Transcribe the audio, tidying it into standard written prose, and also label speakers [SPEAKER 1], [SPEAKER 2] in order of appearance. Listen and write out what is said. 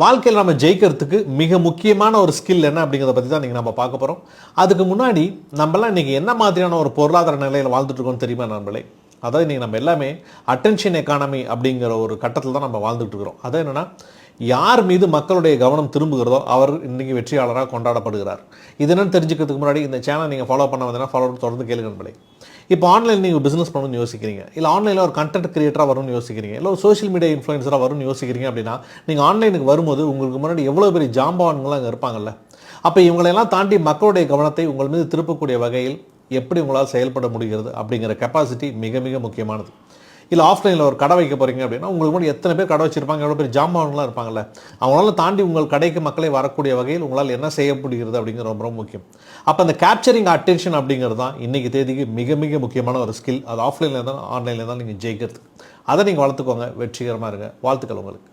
[SPEAKER 1] வாழ்க்கையில் நம்ம ஜெயிக்கிறதுக்கு மிக முக்கியமான ஒரு ஸ்கில் என்ன அப்படிங்கிறத பற்றி தான் நீங்கள் நம்ம பார்க்க போகிறோம். அதுக்கு முன்னாடி நம்மளாம் இன்றைக்கி என்ன மாதிரியான ஒரு பொருளாதார நிலையில் வாழ்ந்துட்டு இருக்கோம்னு தெரியுமா நண்பர்களே? அதாவது இன்றைக்கி நம்ம எல்லாமே அட்டென்ஷன் எக்கானமி அப்படிங்கிற ஒரு கட்டத்தில் தான் நம்ம வாழ்ந்துட்டு இருக்கிறோம். அது என்னென்னா, யார் மீது மக்களுடைய கவனம் திரும்புகிறதோ அவர் இன்றைக்கி வெற்றியாளராக கொண்டாடப்படுகிறார். இது என்னன்னு தெரிஞ்சுக்கிறதுக்கு முன்னாடி இந்த சேனல் நீங்கள் ஃபாலோ பண்ண வந்தீங்கன்னா ஃபாலோ தொடர்ந்து கேளுங்க நண்பர்களே. இப்போ ஆன்லைன் நீங்கள் பிஸ்னஸ் பண்ணணும்னு யோசிக்கிறீங்க, இல்லை ஆன்லைனில் ஒரு கண்டென்ட் கிரியேட்டராக வரும்னு யோசிக்கிறீங்க, இல்லை ஒரு சோஷியல் மீடியா இன்ஃப்ளூயன்சராக வரும்னு யோசிக்கிறீங்க அப்படின்னா, நீங்கள் ஆன்லைனுக்கு வரும்போது உங்களுக்கு முன்னாடி எவ்வளோ பெரிய ஜாம்பவான்கள்லாம் அங்கே இருப்பாங்கல்ல. அப்போ இவங்களெல்லாம் தாண்டி மக்களுடைய கவனத்தை உங்கள் மீது திருப்பக்கூடிய வகையில் எப்படி உங்களால் செயல்பட முடிகிறது அப்படிங்கிற கெப்பாசிட்டி மிக மிக முக்கியமானது. இல்லை ஆஃப்லைனில் ஒரு கடை வைக்க போகிறீங்க அப்படின்னா, உங்களுக்கு முன்னாடி எத்தனை பேர் கடை வச்சிருப்பாங்க, எவ்வளோ பேர் ஜாம்பவான்கள்லாம் இருப்பாங்கல்ல. அவங்களால தாண்டி உங்கள் கடைக்கு மக்களை வரக்கூடிய வகையில் உங்களால் என்ன செய்ய முடிகிறது அப்படிங்கிறது ரொம்ப ரொம்ப முக்கியம். அப்போ அந்த கேப்சரிங் அட்டென்ஷன் அப்படிங்கிறது தான் இன்றைக்கி தேதிக்கு மிக மிக முக்கியமான ஒரு ஸ்கில். அது ஆஃப்லைனில் இருந்தாலும் ஆன்லைனில் இருந்தாலும் நீங்கள் ஜெயிக்கிறது. அதை நீங்கள் வளர்த்துக்கோங்க, வெற்றிகரமாக இருங்க. வாழ்த்துக்கள் உங்களுக்கு.